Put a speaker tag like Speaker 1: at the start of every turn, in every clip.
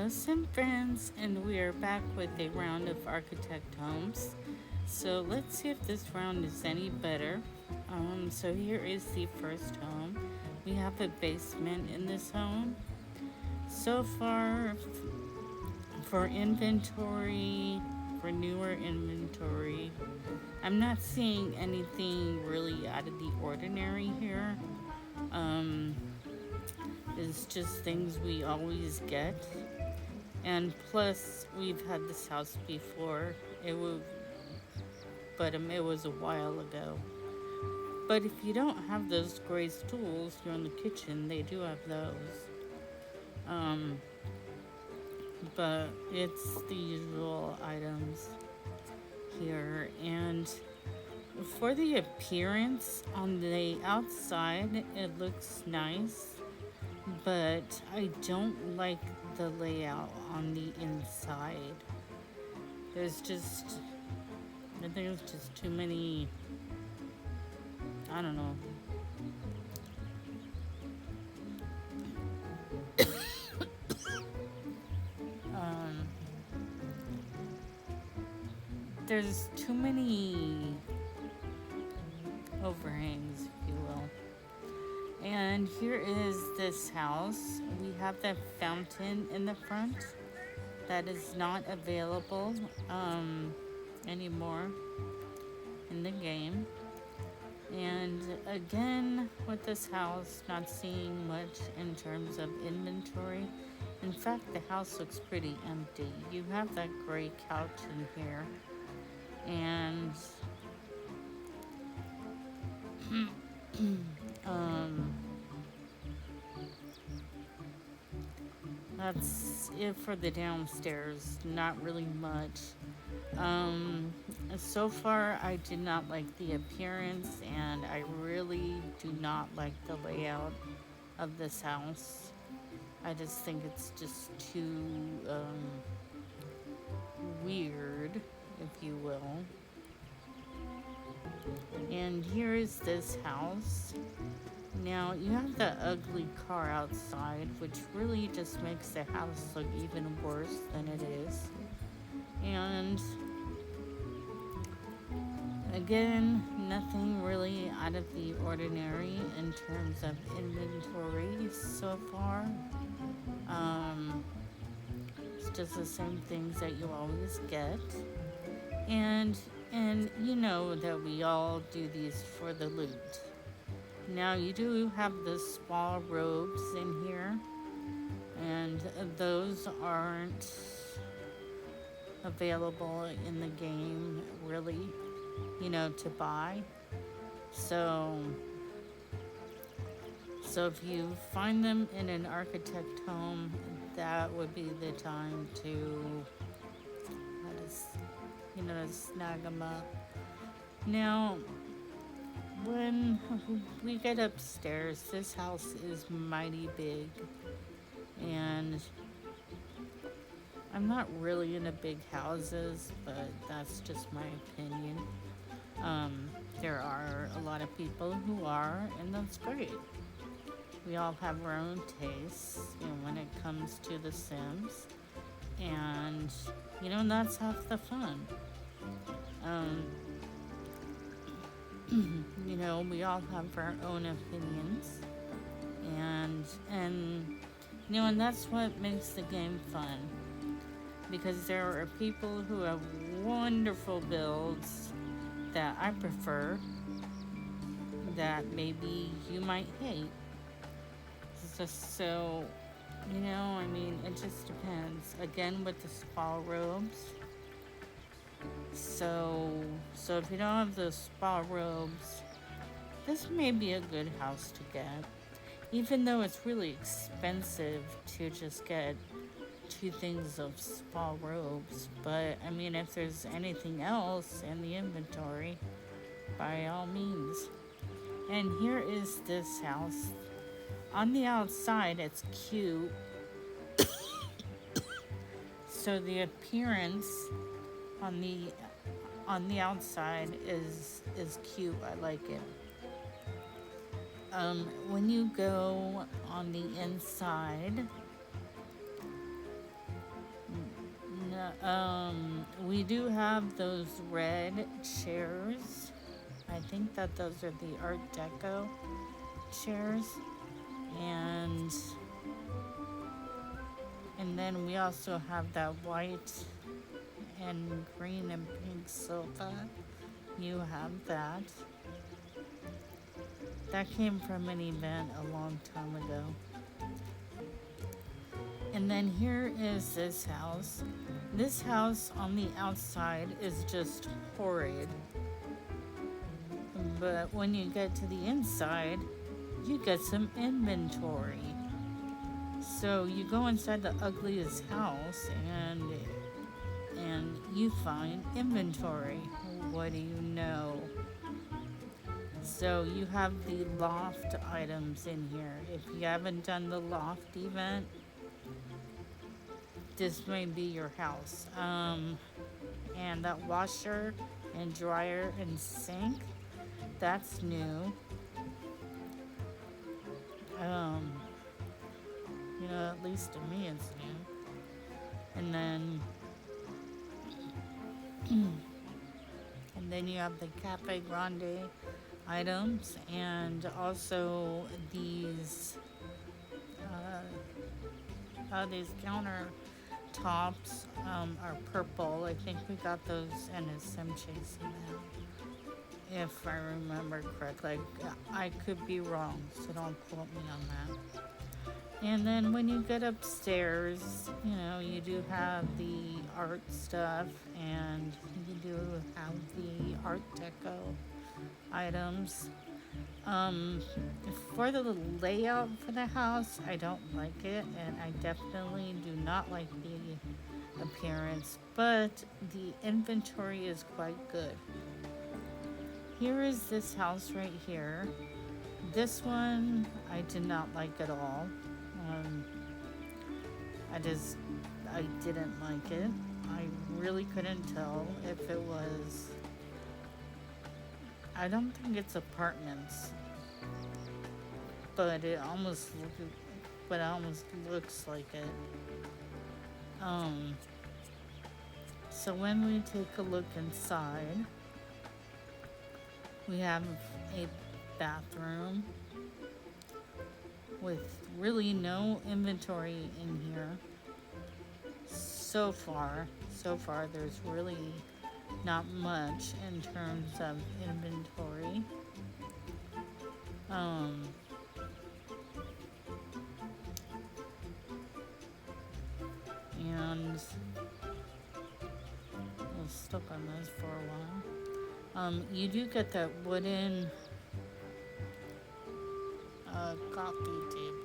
Speaker 1: Sim friends, and we are back with a round of architect homes. So let's see if this round is any better. So here is the first home. We have a basement in this home. So far, for inventory, for newer inventory, I'm not seeing anything really out of the ordinary here. Um, it's just things we always get. And plus, we've had this house before. It was a while ago. But if you don't have those gray stools here in the kitchen, they do have those. Um, but it's the usual items here. And for the appearance on the outside, it looks nice. But I don't like the layout on the inside. There's just I think there's just too many. I don't know. Um, there's too many overhangs, if you will. And here is this house. We have the fountain in the front that is not available anymore in the game. And again, with this house, not seeing much in terms of inventory. In fact, the house looks pretty empty. You have that gray couch in here, and that's it for the downstairs. Not really much. So far, I did not like the appearance, and I really do not like the layout of this house. I just think it's just too weird, if you will. And here is this house. Now, you have the ugly car outside, which really just makes the house look even worse than it is. And again, nothing really out of the ordinary in terms of inventory so far. It's just the same things that you always get. And you know that we all do these for the loot. Now you do have the small robes in here, and those aren't available in the game really, to buy. So if you find them in an architect home, that would be the time to snag them up. Now, when we get upstairs, this house is mighty big, and I'm not really into big houses, but that's just my opinion. There are a lot of people who are, and that's great. We all have our own tastes, when it comes to The Sims, and that's half the fun. We all have our own opinions, and that's what makes the game fun, because there are people who have wonderful builds that I prefer that maybe you might hate. So it just depends. Again, with the spa robes. So if you don't have the spa robes, this may be a good house to get. Even though it's really expensive to just get 2 things of spa robes. But, if there's anything else in the inventory, by all means. And here is this house. On the outside, it's cute. So the appearance on the outside is cute. I like it. When you go on the inside, We do have those red chairs. I think that those are the Art Deco chairs. And then we also have that white and green and pink sofa. You have that. That came from an event a long time ago. And then here is this house. This house on the outside is just horrid. But when you get to the inside, you get some inventory. So you go inside the ugliest house and you find inventory. What do you know? So you have the loft items in here. If you haven't done the loft event, this may be your house. And that washer and dryer and sink, that's new. At least to me it's new. And then you have the Cafe Grande items, and also these countertops are purple. I think we got those in a Sim Chase event, if I remember correctly. I could be wrong, so don't quote me on that. And then when you get upstairs, you do have the art stuff, and you do have the Art Deco items. For the layout for the house, I don't like it, and I definitely do not like the appearance, but the inventory is quite good. Here is this house right here. This one I did not like at all. I didn't like it. I really couldn't tell if it was. I don't think it's apartments, but it almost looks like it. So when we take a look inside, we have a bathroom with really no inventory in here. So far, there's really not much in terms of inventory. And we'll stuck on this for a while. You do get that wooden coffee table.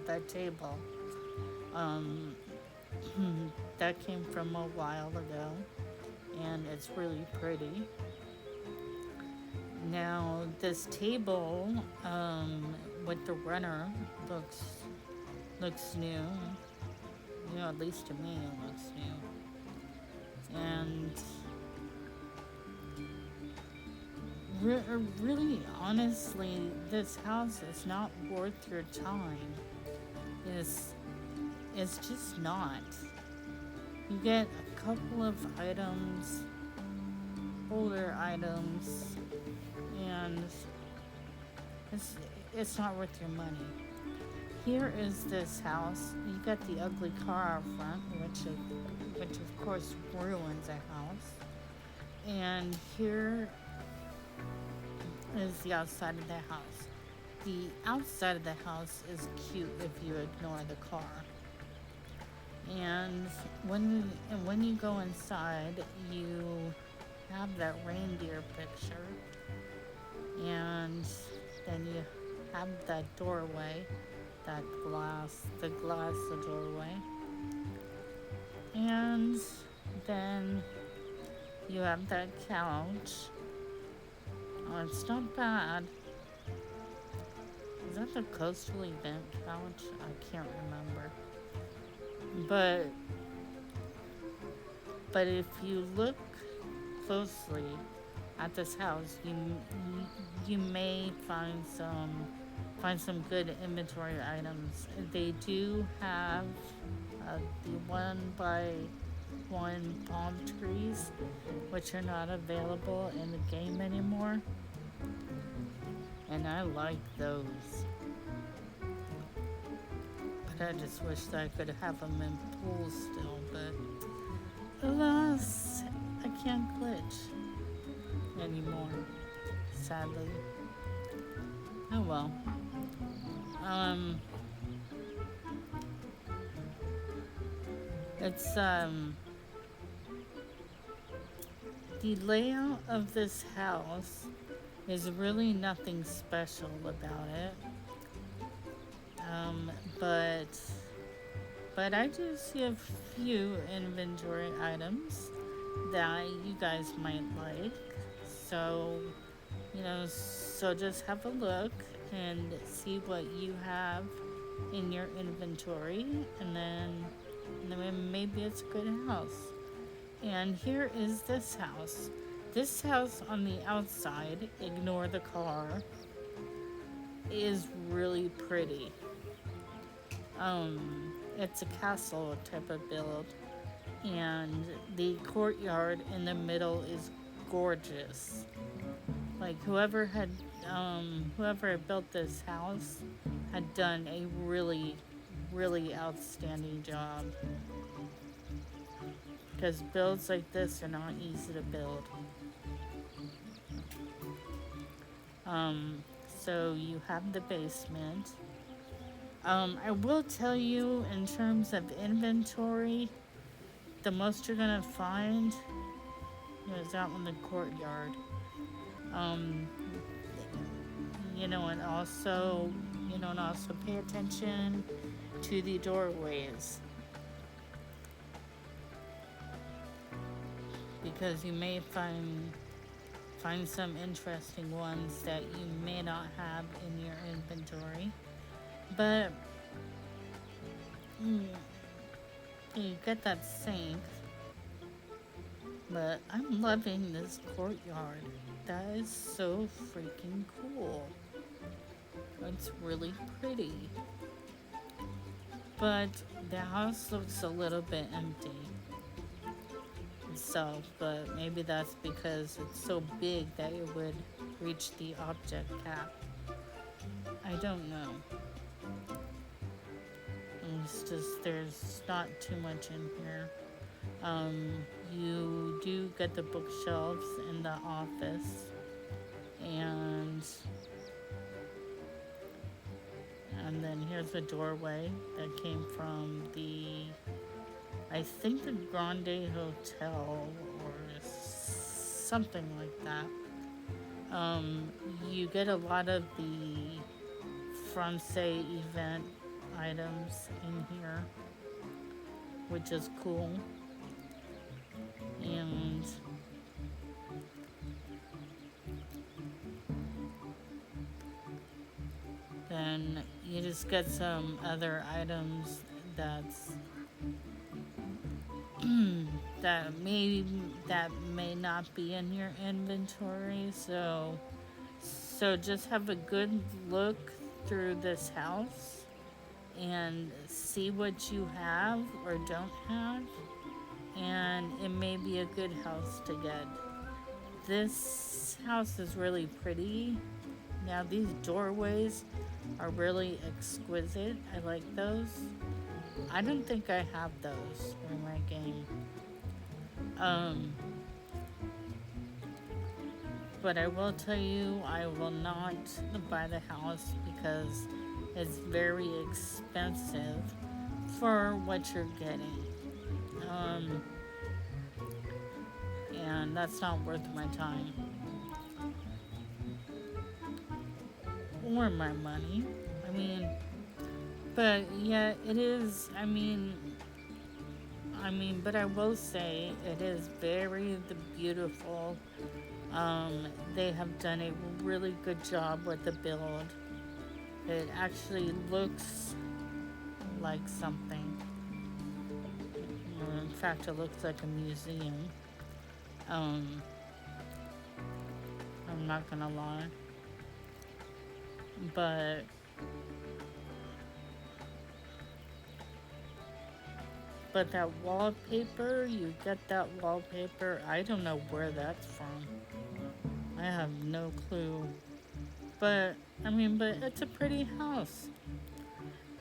Speaker 1: That table. That came from a while ago, and it's really pretty. Now this table with the runner looks new. At least to me it looks new. And really, honestly, this house is not worth your time. It's just not. You get a couple of items, older items, and it's not worth your money. Here is this house. You got the ugly car out front, which of course ruins a house. And here is the outside of the house. The outside of the house is cute if you ignore the car. And when you go inside, you have that reindeer picture, and then you have that doorway, the doorway, and then you have that couch. Oh, it's not bad. Is that the Coastal Event couch? I can't remember. But if you look closely at this house, you may find some find some good inventory items. They do have the 1x1 palm trees, which are not available in the game anymore, and I like those. But I just wish that I could have them in pools still, but alas, I can't glitch anymore, sadly. Oh well. It's the layout of this house is really nothing special about it. But I do see a few inventory items that you guys might like. So, so just have a look and see what you have in your inventory, and then maybe it's a good house. And here is this house. This house on the outside, ignore the car, is really pretty. It's a castle type of build, and the courtyard in the middle is gorgeous. Like whoever built this house had done a really, really outstanding job. Because builds like this are not easy to build. So you have the basement. I will tell you, in terms of inventory, the most you're gonna find is out in the courtyard. And also pay attention to the doorways, because you may find some interesting ones that you may not have in your inventory. But you get that sink. But I'm loving this courtyard. That is so freaking cool. It's really pretty. But the house looks a little bit empty itself, but maybe that's because it's so big that it would reach the object cap. I don't know. It's just there's not too much in here. You do get the bookshelves in the office, and then here's a doorway that came from I think the Grande Hotel or something like that. You get a lot of the Francais event items in here, which is cool. And then you just get some other items that may not be in your inventory. So just have a good look through this house and see what you have or don't have, and it may be a good house to get. This house is really pretty. Now these doorways are really exquisite. I like those. I don't think I have those in my game. But I will tell you, I will not buy the house because it's very expensive for what you're getting. And that's not worth my time or my money. But yeah, it is. But I will say it is very beautiful. They have done a really good job with the build. It actually looks like something. In fact, it looks like a museum. I'm not gonna lie. But that wallpaper, you get that wallpaper. I don't know where that's from. I have no clue. But but it's a pretty house.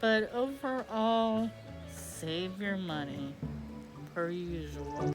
Speaker 1: But overall, save your money per usual.